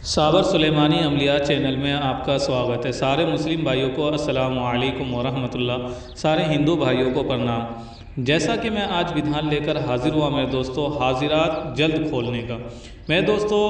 साबर सुलेमानी अमलिया चैनल में आपका स्वागत है। सारे मुस्लिम भाइयों को अस्सलामु अलैकुम वरहमतुल्लाह। सारे हिंदू भाइयों को प्रणाम। जैसा कि मैं आज विधान लेकर हाजिर हुआ मेरे दोस्तों, हाजिरात जल्द खोलने का। मेरे दोस्तों,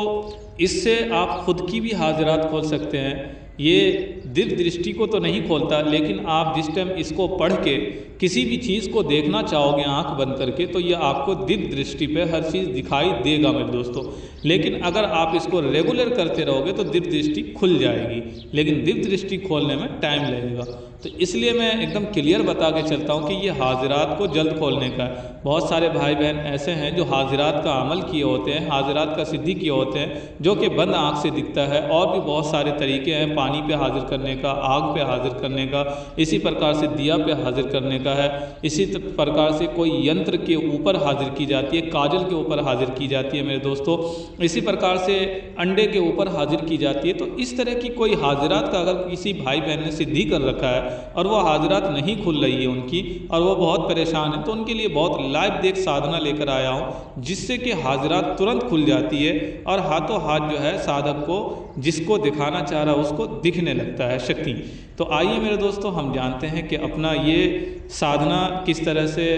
इससे आप खुद की भी हाजिरात खोल सकते हैं। ये दिव्य दृष्टि को तो नहीं खोलता, लेकिन आप जिस टाइम इसको पढ़ के किसी भी चीज़ को देखना चाहोगे आंख बंद करके, तो ये आपको दिव्य दृष्टि पे हर चीज़ दिखाई देगा मेरे दोस्तों। लेकिन अगर आप इसको रेगुलर करते रहोगे तो दिव्य दृष्टि खुल जाएगी, लेकिन दिव्य दृष्टि खोलने में टाइम लगेगा। तो इसलिए मैं एकदम क्लियर बता के चलता हूँ कि ये हाजिरात को जल्द खोलने का है। बहुत सारे भाई बहन ऐसे हैं जो हाजिरात का अमल किए होते हैं, हाजिरात का सिद्धि किए होते हैं, जो कि बंद आँख से दिखता है। और भी बहुत सारे तरीके हैं पानी पे हाजिर करने का, आग पे हाजिर करने का, इसी प्रकार से दिया पे हाजिर करने का है। इसी प्रकार से कोई यंत्र के ऊपर हाजिर की जाती है, काजल के ऊपर हाजिर की जाती है मेरे दोस्तों। इसी प्रकार से अंडे के ऊपर हाजिर की जाती है। तो इस तरह की कोई हाजिरात का अगर किसी भाई बहन ने सिद्धि कर रखा है और वो हाजिरात नहीं खुल रही है उनकी, और वो बहुत परेशान है, तो उनके लिए बहुत लाइव देख साधना लेकर आया हूँ, जिससे कि हाजिरात तुरंत खुल जाती है और हाथों हाथ जो है साधक को जिसको दिखाना चाह रहा है उसको दिखने लगता है शक्ति। तो आइए मेरे दोस्तों, हम जानते हैं कि अपना ये साधना किस तरह से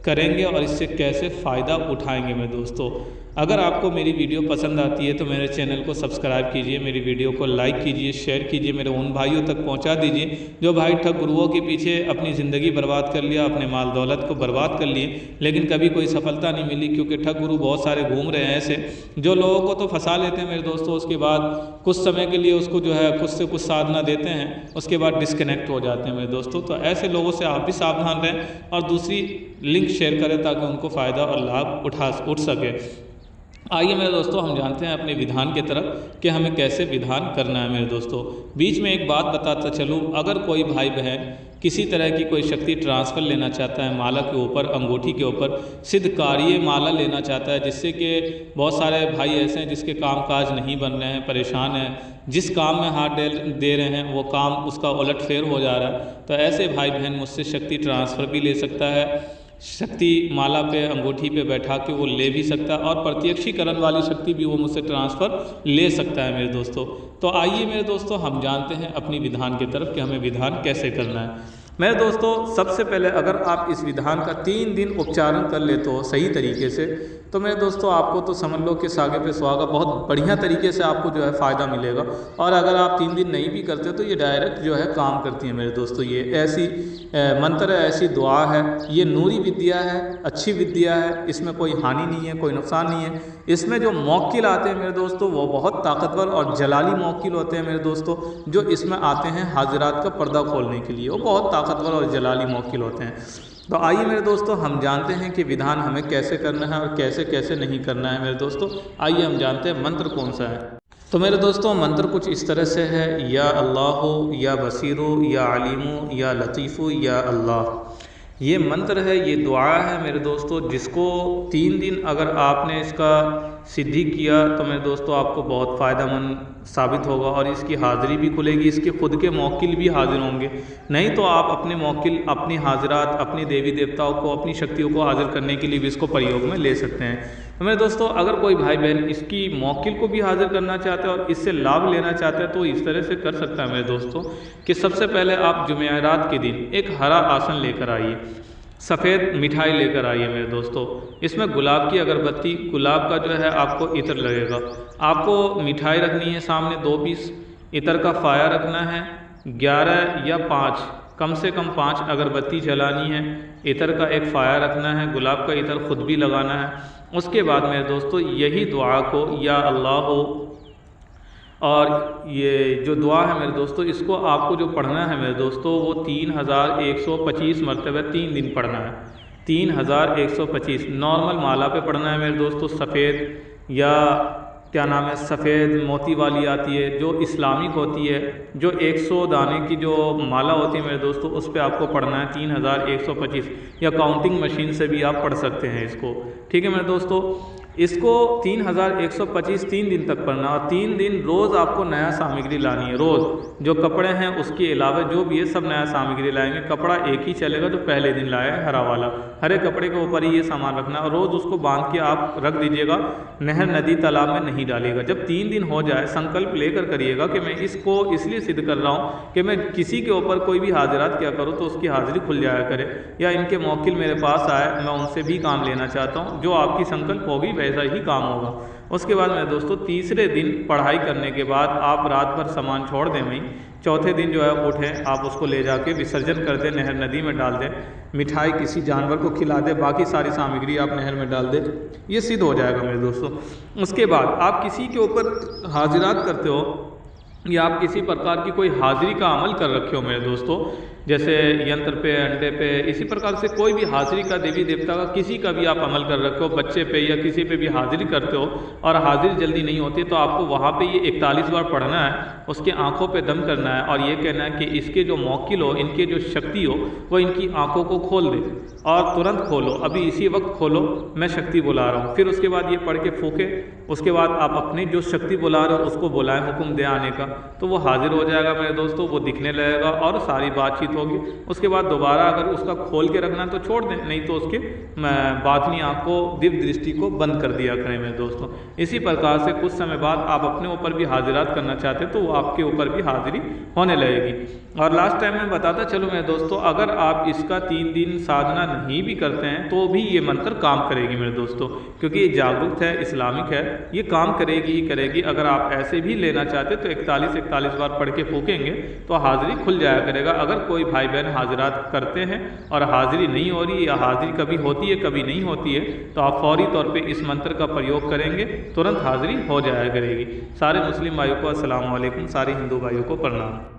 करेंगे और इससे कैसे फ़ायदा उठाएंगे मेरे दोस्तों। अगर आपको मेरी वीडियो पसंद आती है तो मेरे चैनल को सब्सक्राइब कीजिए, मेरी वीडियो को लाइक कीजिए, शेयर कीजिए, मेरे उन भाइयों तक पहुंचा दीजिए जो भाई ठग गुरुओं के पीछे अपनी ज़िंदगी बर्बाद कर लिया, अपने माल दौलत को बर्बाद कर लिए, लेकिन कभी कोई सफलता नहीं मिली। क्योंकि ठग गुरु बहुत सारे घूम रहे हैं ऐसे, जो लोगों को तो फंसा लेते हैं मेरे दोस्तों, उसके बाद कुछ समय के लिए उसको जो है कुछ से कुछ साधना देते हैं, उसके बाद डिस्कनेक्ट हो जाते हैं मेरे दोस्तों। तो ऐसे लोगों से आप भी सावधान रहें और दूसरी लिंक शेयर करें ताकि उनको फ़ायदा और लाभ उठ सके। आइए मेरे दोस्तों, हम जानते हैं अपने विधान की तरफ कि हमें कैसे विधान करना है मेरे दोस्तों। बीच में एक बात बताता चलूँ, अगर कोई भाई बहन किसी तरह की कोई शक्ति ट्रांसफ़र लेना चाहता है, माला के ऊपर, अंगूठी के ऊपर सिद्धकार्य माला लेना चाहता है, जिससे कि बहुत सारे भाई ऐसे हैं जिसके काम काज नहीं बन रहे हैं, परेशान हैं, जिस काम में हाथ दे रहे हैं वो काम उसका उलट फेर हो जा रहा है, तो ऐसे भाई बहन मुझसे शक्ति ट्रांसफ़र भी ले सकता है। शक्ति माला पे, अंगूठी पे बैठा के वो ले भी सकता है, और प्रत्यक्षीकरण वाली शक्ति भी वो मुझसे ट्रांसफ़र ले सकता है मेरे दोस्तों। तो आइए मेरे दोस्तों, हम जानते हैं अपनी विधान की तरफ कि हमें विधान कैसे करना है। मेरे दोस्तों, सबसे पहले अगर आप इस विधान का 3 दिन उच्चारण कर लेते हो सही तरीके से, तो मेरे दोस्तों आपको तो समझ लो कि सागे पे सुहागा, बहुत बढ़िया तरीके से आपको जो है फ़ायदा मिलेगा। और अगर आप 3 दिन नहीं भी करते तो ये डायरेक्ट जो है काम करती है मेरे दोस्तों। ये ऐसी मंत्र है, ऐसी दुआ है, ये नूरी विद्या है, अच्छी विद्या है, इसमें कोई हानि नहीं है, कोई नुकसान नहीं है। इसमें जो मौक्किल आते हैं मेरे दोस्तों वो बहुत ताकतवर और जलाली मौक्किल होते हैं मेरे दोस्तों, जो इसमें आते हैं हाजिरात का पर्दा खोलने के लिए, वो बहुत ताकतवर और जलाली मौक्किल होते हैं। तो आइए मेरे दोस्तों, हम जानते हैं कि विधान हमें कैसे करना है और कैसे कैसे नहीं करना है मेरे दोस्तों। आइए हम जानते हैं मंत्र कौन सा है। तो मेरे दोस्तों, मंत्र कुछ इस तरह से है, या अल्लाह, या बसीरो, या अलीमो, या लतीफ़ो, या अल्लाह। ये मंत्र है, ये दुआ है मेरे दोस्तों, जिसको 3 दिन अगर आपने इसका सिद्धि किया तो मेरे दोस्तों आपको बहुत फ़ायदेमंद साबित होगा और इसकी हाज़िरी भी खुलेगी, इसके खुद के मौक्किल भी हाजिर होंगे। नहीं तो आप अपने मौक्किल, अपनी हाजिरात, अपनी देवी देवताओं को, अपनी शक्तियों को हाजिर करने के लिए भी इसको प्रयोग में ले सकते हैं। तो मेरे दोस्तों, अगर कोई भाई बहन इसकी मौक्किल को भी हाजिर करना चाहते हैं और इससे लाभ लेना चाहते हैं तो इस तरह से कर सकता है मेरे दोस्तों कि सबसे पहले आप जुमेरात के दिन एक हरा आसन लेकर आइए, सफ़ेद मिठाई लेकर आइए मेरे दोस्तों। इसमें गुलाब की अगरबत्ती, गुलाब का जो है आपको इत्र लगेगा। आपको मिठाई रखनी है सामने 2 पीस, इत्र का फाया रखना है 11 या 5, कम से कम 5 अगरबत्ती जलानी है, इत्र का एक फाया रखना है, गुलाब का इत्र खुद भी लगाना है। उसके बाद मेरे दोस्तों यही दुआ को, या अल्लाह हो, और ये जो दुआ है मेरे दोस्तों, इसको आपको जो पढ़ना है मेरे दोस्तों वो 3125 मरतबे 3 दिन पढ़ना है। 3125 नॉर्मल माला पे पढ़ना है मेरे दोस्तों, सफ़ेद या क्या नाम है, सफ़ेद मोती वाली आती है जो इस्लामिक होती है, जो 100 दाने की जो माला होती है मेरे दोस्तों, उस पर आपको पढ़ना है 3125, या काउंटिंग मशीन से भी आप पढ़ सकते हैं इसको। ठीक है मेरे दोस्तों, इसको 3125 3 दिन तक पढ़ना, और 3 दिन रोज़ आपको नया सामग्री लानी है। रोज़ जो कपड़े हैं उसके अलावा जो भी है सब नया सामग्री लाएंगे। कपड़ा एक ही चलेगा जो पहले दिन लाया है, हरा वाला, हरे कपड़े के ऊपर ही ये सामान रखना, और रोज़ उसको बांध के आप रख दीजिएगा, नहर नदी तालाब में नहीं डालिएगा। जब 3 दिन हो जाए संकल्प लेकर करिएगा कि मैं इसको इसलिए सिद्ध कर रहा हूँ कि मैं किसी के ऊपर कोई भी हाजिरात क्या करूँ तो उसकी हाजिरी खुल जाया करे, या इनके मौकिल मेरे पास आए मैं उनसे भी काम लेना चाहता हूँ। जो आपकी संकल्प होगी वैसा ही काम होगा। उसके बाद मेरे दोस्तों तीसरे दिन पढ़ाई करने के बाद आप रात भर सामान छोड़ दें वहीं, चौथे दिन जो है उठें, आप उसको ले जाके विसर्जन कर दें, नहर नदी में डाल दें, मिठाई किसी जानवर को खिला दें, बाकी सारी सामग्री आप नहर में डाल दें, ये सिद्ध हो जाएगा मेरे दोस्तों। उसके बाद आप किसी के ऊपर हाजिरात करते हो या आप किसी प्रकार की कोई हाजिरी का अमल कर रखे हो मेरे दोस्तों, जैसे यंत्र पे, अंडे पे, इसी प्रकार से कोई भी हाजिरी का, देवी देवता का किसी का भी आप अमल कर रखे हो, बच्चे पे या किसी पे भी हाजिरी करते हो और हाजिरी जल्दी नहीं होती, तो आपको वहाँ पे ये 41 बार पढ़ना है, उसके आँखों पे दम करना है और ये कहना है कि इसके जो मौकिल हो, इनके जो शक्ति हो, वो इनकी आँखों को खोल दे और तुरंत खोलो, अभी इसी वक्त खोलो, मैं शक्ति बुला रहा हूँ। फिर उसके बाद ये पढ़ के फूके, उसके बाद आप अपनी जो शक्ति बुला रहे हो उसको बुलाएं, हुक्म दे आने का, तो वो हाजिर हो जाएगा मेरे दोस्तों, वो दिखने लगेगा और सारी बातचीत होगी। उसके बाद दोबारा अगर उसका खोल के रखना है तो छोड़ दें, नहीं तो उसके बातनी आँख को, दिव्य दृष्टि को बंद कर दिया करें मेरे दोस्तों। इसी प्रकार से कुछ समय बाद आप अपने ऊपर भी हाजिरात करना चाहते तो वो आपके ऊपर भी हाजिरी होने लगेगी। और लास्ट टाइम मैं बताता चलो मेरे दोस्तों, अगर आप इसका 3 दिन साधना नहीं भी करते हैं तो भी ये मंत्र काम करेगी मेरे दोस्तों, क्योंकि ये जागरूक है, इस्लामिक है, ये काम करेगी ही करेगी। अगर आप ऐसे भी लेना चाहते तो 41 बार पढ़ के फूकेंगे तो हाजिरी खुल जाया करेगा। अगर कोई भाई बहन हाजिरात करते हैं और हाजिरी नहीं हो रही या हाजिरी कभी होती है कभी नहीं होती है, तो आप फौरी तौर पे इस मंत्र का प्रयोग करेंगे, तुरंत हाजिरी हो जाया करेगी। सारे मुस्लिम भाइयों को अस्सलाम वालेकुम, सारे हिंदू भाइयों को प्रणाम।